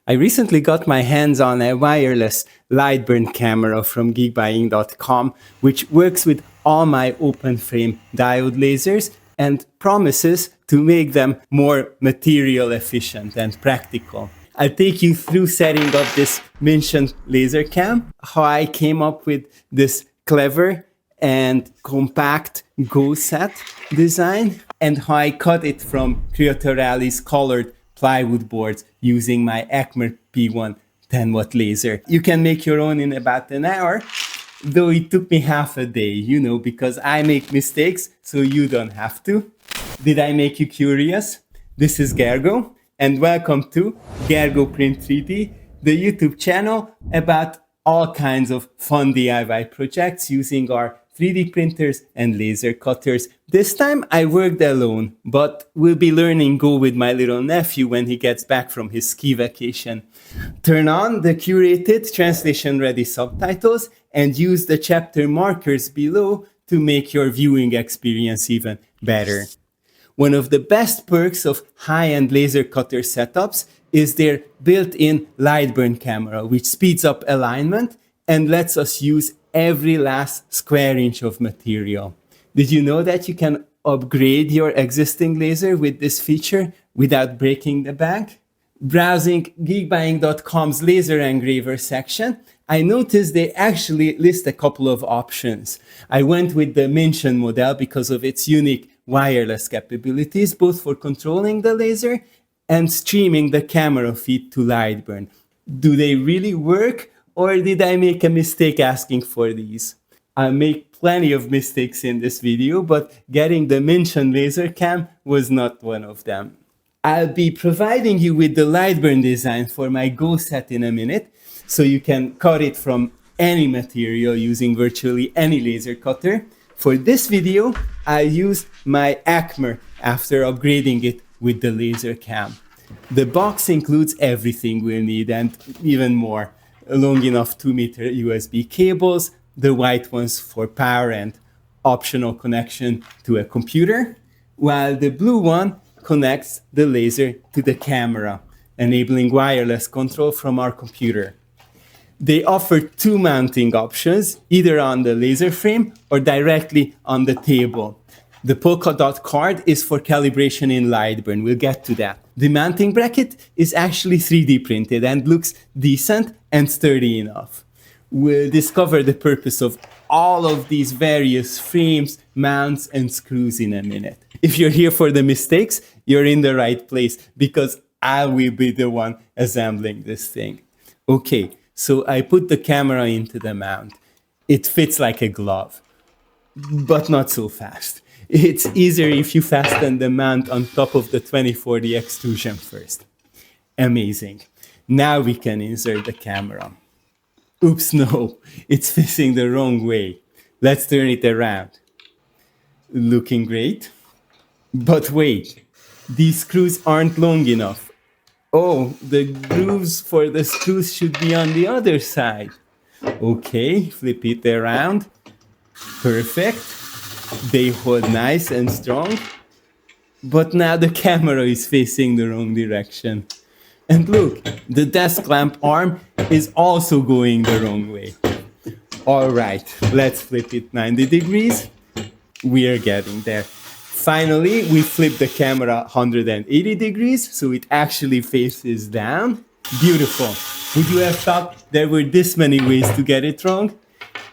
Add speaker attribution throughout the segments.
Speaker 1: I recently got my hands on a wireless Lightburn camera from Geekbuying.com, which works with all my open frame diode lasers and promises to make them more material efficient and practical. I'll take you through setting up this Mintion laser cam, how I came up with this clever and compact Go set design, and how I cut it from Creality's colored plywood boards using my Acmer P1 10-watt laser. You can make your own in about an hour, though it took me half a day, because I make mistakes, so you don't have to. Did I make you curious? This is Gergo, and welcome to Gergo Print 3D, the YouTube channel about all kinds of fun DIY projects using our 3D printers and laser cutters. This time I worked alone, but we'll be learning Go with my little nephew when he gets back from his ski vacation. Turn on the curated translation-ready subtitles and use the chapter markers below to make your viewing experience even better. One of the best perks of high-end laser cutter setups is their built-in Lightburn camera, which speeds up alignment and lets us use every last square inch of material. Did you know that you can upgrade your existing laser with this feature without breaking the bank? Browsing Geekbuying.com's laser engraver section, I noticed they actually list a couple of options. I went with the Mintion model because of its unique wireless capabilities, both for controlling the laser and streaming the camera feed to Lightburn. Do they really work? Or did I make a mistake asking for these? I make plenty of mistakes in this video, but getting the Mintion laser cam was not one of them. I'll be providing you with the Lightburn design for my Go set in a minute, so you can cut it from any material using virtually any laser cutter. For this video, I'll use my Acmer after upgrading it with the laser cam. The box includes everything we'll need and even more. Long enough 2-meter USB cables, the white ones for power and optional connection to a computer, while the blue one connects the laser to the camera, enabling wireless control from our computer. They offer 2 mounting options, either on the laser frame or directly on the table. The polka dot card is for calibration in Lightburn. We'll get to that. The mounting bracket is actually 3D printed and looks decent and sturdy enough. We'll discover the purpose of all of these various frames, mounts, and screws in a minute. If you're here for the mistakes, you're in the right place because I will be the one assembling this thing. Okay, so I put the camera into the mount. It fits like a glove, but not so fast. It's easier if you fasten the mount on top of the 2040 extrusion first. Amazing. Now we can insert the camera. Oops, no, it's facing the wrong way. Let's turn it around. Looking great. But wait, these screws aren't long enough. Oh, the grooves for the screws should be on the other side. Okay, flip it around. Perfect. They hold nice and strong, but now the camera is facing the wrong direction. And look, the desk lamp arm is also going the wrong way. All right, let's flip it 90 degrees. We are getting there. Finally, we flip the camera 180 degrees, so it actually faces down. Beautiful. Would you have thought there were this many ways to get it wrong?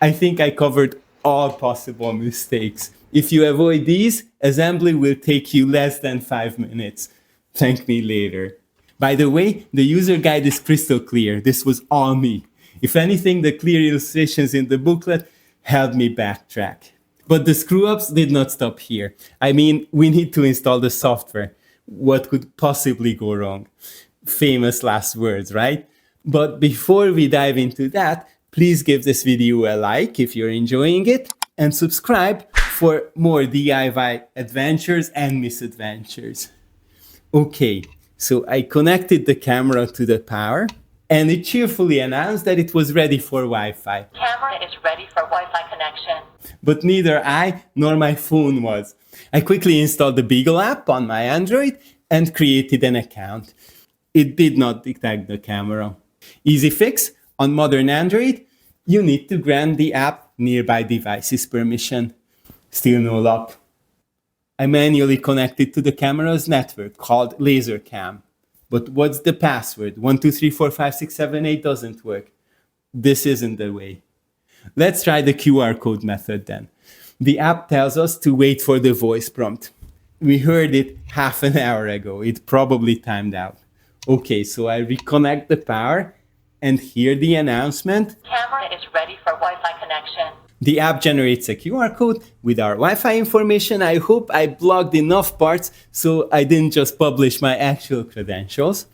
Speaker 1: I think I covered all possible mistakes. If you avoid these, assembly will take you less than 5 minutes. Thank me later. By the way, the user guide is crystal clear. This was all me. If anything, the clear illustrations in the booklet helped me backtrack. But the screw-ups did not stop here. I mean, we need to install the software. What could possibly go wrong? Famous last words, right? But before we dive into that, please give this video a like if you're enjoying it and subscribe for more DIY adventures and misadventures. Okay, so I connected the camera to the power and it cheerfully announced that it was ready for Wi-Fi.
Speaker 2: Camera is ready for Wi-Fi connection.
Speaker 1: But neither I nor my phone was. I quickly installed the Beagle app on my Android and created an account. It did not detect the camera. Easy fix: on modern Android, you need to grant the app nearby devices permission. Still no luck. I manually connected to the camera's network called LaserCam. But what's the password? 1234567 doesn't work. This isn't the way. Let's try the QR code method then. The app tells us to wait for the voice prompt. We heard it half an hour ago. It probably timed out. Okay, so I reconnect the power and hear the announcement.
Speaker 2: Camera is ready for Wi-Fi connection.
Speaker 1: The app generates a QR code with our Wi-Fi information. I hope I blocked enough parts so I didn't just publish my actual credentials.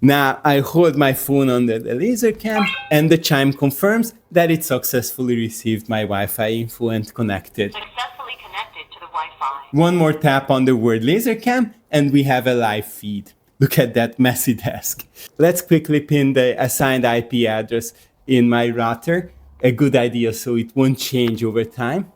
Speaker 1: Now I hold my phone under the laser cam and the chime confirms that it successfully received my Wi-Fi info and connected.
Speaker 2: Successfully connected to the Wi-Fi.
Speaker 1: One more tap on the word laser cam and we have a live feed. Look at that messy desk. Let's quickly pin the assigned IP address in my router. A good idea so it won't change over time.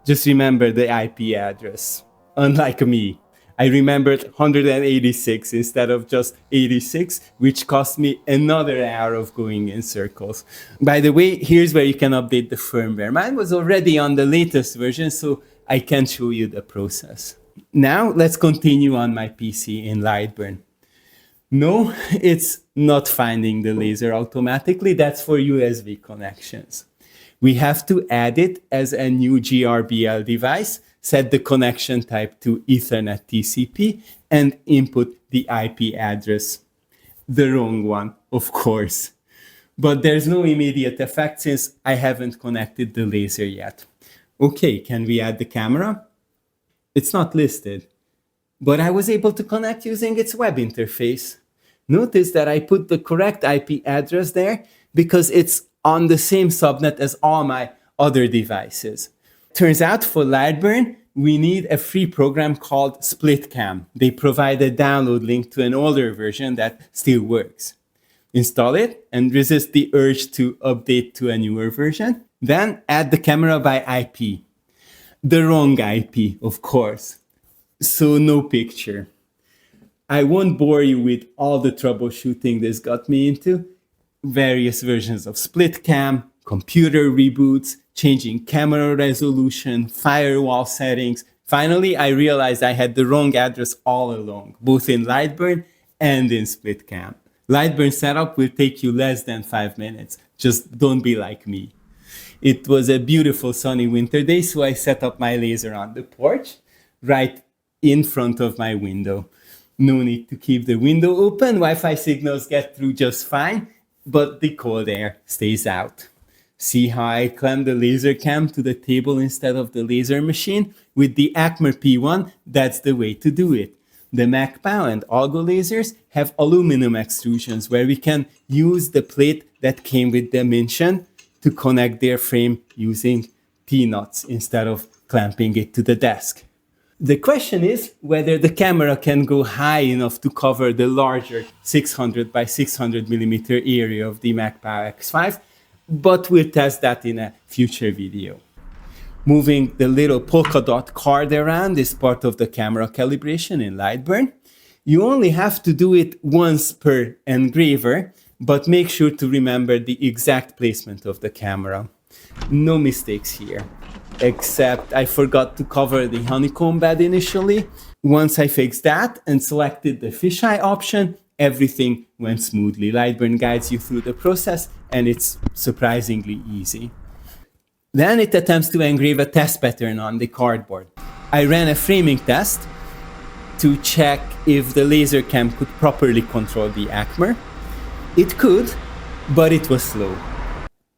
Speaker 1: Just remember the IP address. Unlike me, I remembered 186 instead of just 86, which cost me another hour of going in circles. By the way, here's where you can update the firmware. Mine was already on the latest version, so I can show you the process. Now let's continue on my PC in Lightburn. No, it's not finding the laser automatically. That's for USB connections. We have to add it as a new GRBL device, set the connection type to Ethernet TCP, and input the IP address. The wrong one, of course. But there's no immediate effect since I haven't connected the laser yet. Okay, can we add the camera? It's not listed. But I was able to connect using its web interface. Notice that I put the correct IP address there because it's on the same subnet as all my other devices. Turns out for Lightburn, we need a free program called SplitCam. They provide a download link to an older version that still works. Install it and resist the urge to update to a newer version. Then add the camera by IP. The wrong IP, of course. So no picture. I won't bore you with all the troubleshooting this got me into. Various versions of SplitCam, computer reboots, changing camera resolution, firewall settings. Finally, I realized I had the wrong address all along, both in Lightburn and in SplitCam. Lightburn Setup will take you less than 5 minutes. Just don't be like me. It was a beautiful sunny winter day, so I set up my laser on the porch, right in front of my window. No need to keep the window open. Wi-Fi signals get through just fine, but the cold air stays out. See how I clamp the laser cam to the table instead of the laser machine? With the Acmer P1, that's the way to do it. The MacPow and Algo lasers have aluminum extrusions where we can use the plate that came with the Mintion to connect their frame using T-nuts instead of clamping it to the desk. The question is whether the camera can go high enough to cover the larger 600 by 600 millimeter area of the MacPow X5, but we'll test that in a future video. Moving the little polka dot card around is part of the camera calibration in Lightburn. You only have to do it once per engraver, but make sure to remember the exact placement of the camera. No mistakes here. Except I forgot to cover the honeycomb bed initially. Once I fixed that and selected the fisheye option, everything went smoothly. Lightburn guides you through the process and it's surprisingly easy. Then it attempts to engrave a test pattern on the cardboard. I ran a framing test to check if the laser cam could properly control the Acmer. It could, but it was slow.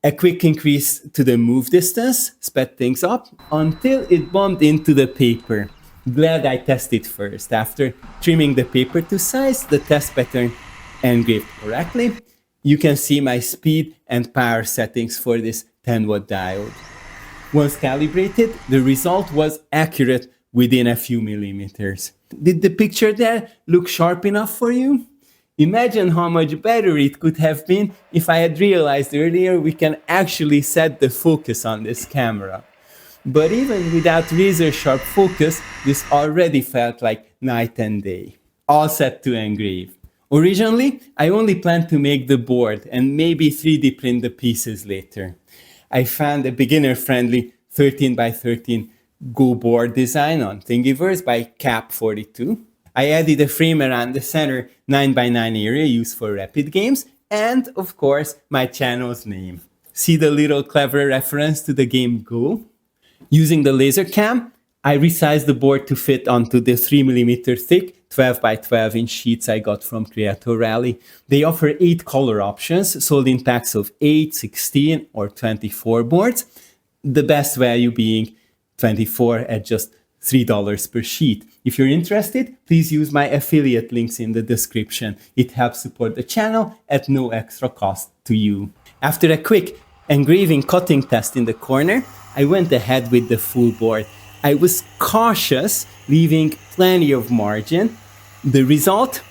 Speaker 1: A quick increase to the move distance sped things up until it bumped into the paper. Glad I tested first. After trimming the paper to size, the test pattern engraved correctly. You can see my speed and power settings for this 10-watt diode. Once calibrated, the result was accurate within a few millimeters. Did the picture there look sharp enough for you? Imagine how much better it could have been if I had realized earlier we can actually set the focus on this camera. But even without razor sharp focus, this already felt like night and day. All set to engrave. Originally, I only planned to make the board and maybe 3D print the pieces later. I found a beginner-friendly 13 by 13 Go board design on Thingiverse by Cap42. I added a frame around the center 9 by 9 area used for rapid games, and of course, my channel's name. See the little clever reference to the game Go? Using the laser cam, I resized the board to fit onto the 3mm thick 12 by 12 inch sheets I got from Creality. They offer 8 color options, sold in packs of 8, 16, or 24 boards. The best value being 24 at just $3 per sheet. If you're interested, please use my affiliate links in the description. It helps support the channel at no extra cost to you. After a quick engraving cutting test in the corner, I went ahead with the full board. I was cautious, leaving plenty of margin. The result?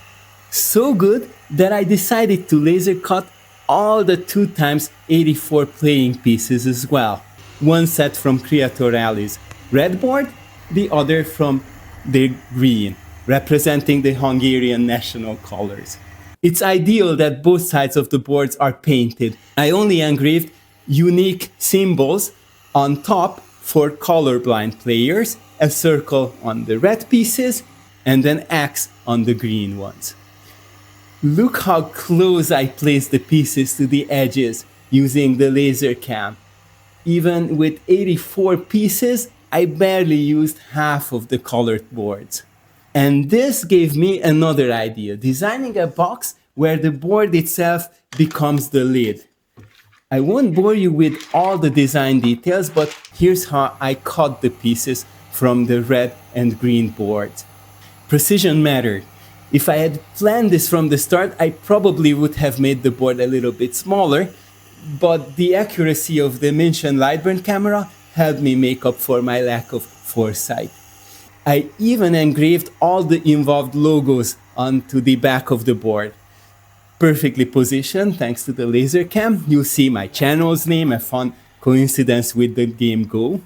Speaker 1: So good that I decided to laser cut all the 2x84 playing pieces as well. One set from Creality's red board, the other from the green, representing the Hungarian national colors. It's ideal that both sides of the boards are painted. I only engraved unique symbols on top for colorblind players, a circle on the red pieces, and an X on the green ones. Look how close I placed the pieces to the edges using the laser cam. Even with 84 pieces, I barely used half of the colored boards. And this gave me another idea, designing a box where the board itself becomes the lid. I won't bore you with all the design details, but here's how I cut the pieces from the red and green boards. Precision mattered. If I had planned this from the start, I probably would have made the board a little bit smaller, but the accuracy of the Mintion Lightburn camera helped me make up for my lack of foresight. I even engraved all the involved logos onto the back of the board. Perfectly positioned thanks to the laser cam. You'll see my channel's name, a fun coincidence with the game Go.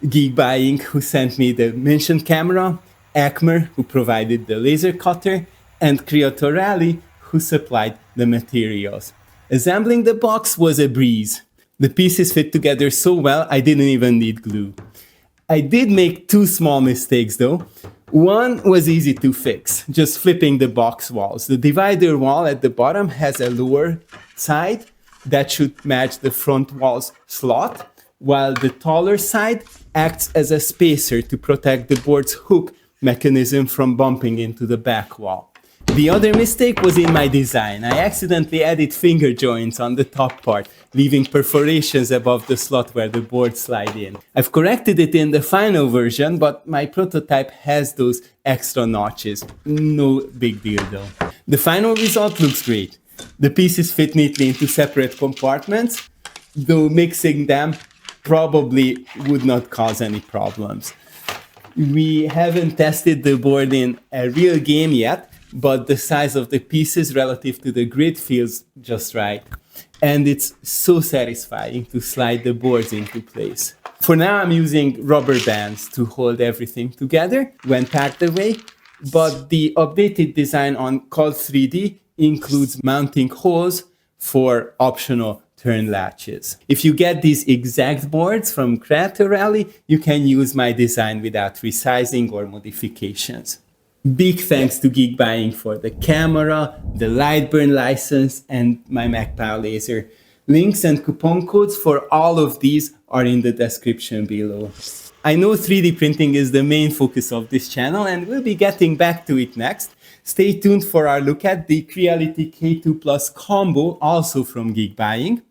Speaker 1: Geekbuying, who sent me the Mintion camera, Acmer, who provided the laser cutter, and Creality, who supplied the materials. Assembling the box was a breeze. The pieces fit together so well I didn't even need glue. I did make 2 small mistakes though. One was easy to fix, just flipping the box walls. The divider wall at the bottom has a lower side that should match the front wall's slot, while the taller side acts as a spacer to protect the board's hook mechanism from bumping into the back wall. The other mistake was in my design. I accidentally added finger joints on the top part, leaving perforations above the slot where the boards slide in. I've corrected it in the final version, but my prototype has those extra notches. No big deal though. The final result looks great. The pieces fit neatly into separate compartments, though mixing them probably would not cause any problems. We haven't tested the board in a real game yet, but the size of the pieces relative to the grid feels just right. And it's so satisfying to slide the boards into place. For now, I'm using rubber bands to hold everything together when packed away, but the updated design on Cult3D includes mounting holes for optional turn latches. If you get these exact boards from Creality, you can use my design without resizing or modifications. Big thanks to Geekbuying for the camera, the Lightburn license, and my MagPow laser. Links and coupon codes for all of these are in the description below. I know 3D printing is the main focus of this channel, and we'll be getting back to it next. Stay tuned for our look at the Creality K2 Plus combo, also from Geekbuying.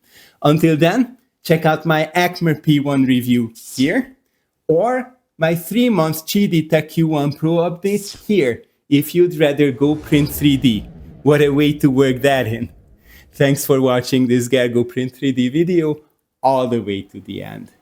Speaker 1: Until then, check out my Acmer P1 review here, or my 3-month GD Tech Q1 Pro update here, if you'd rather go print 3D. What a way to work that in. Thanks for watching this Go Print 3D video all the way to the end.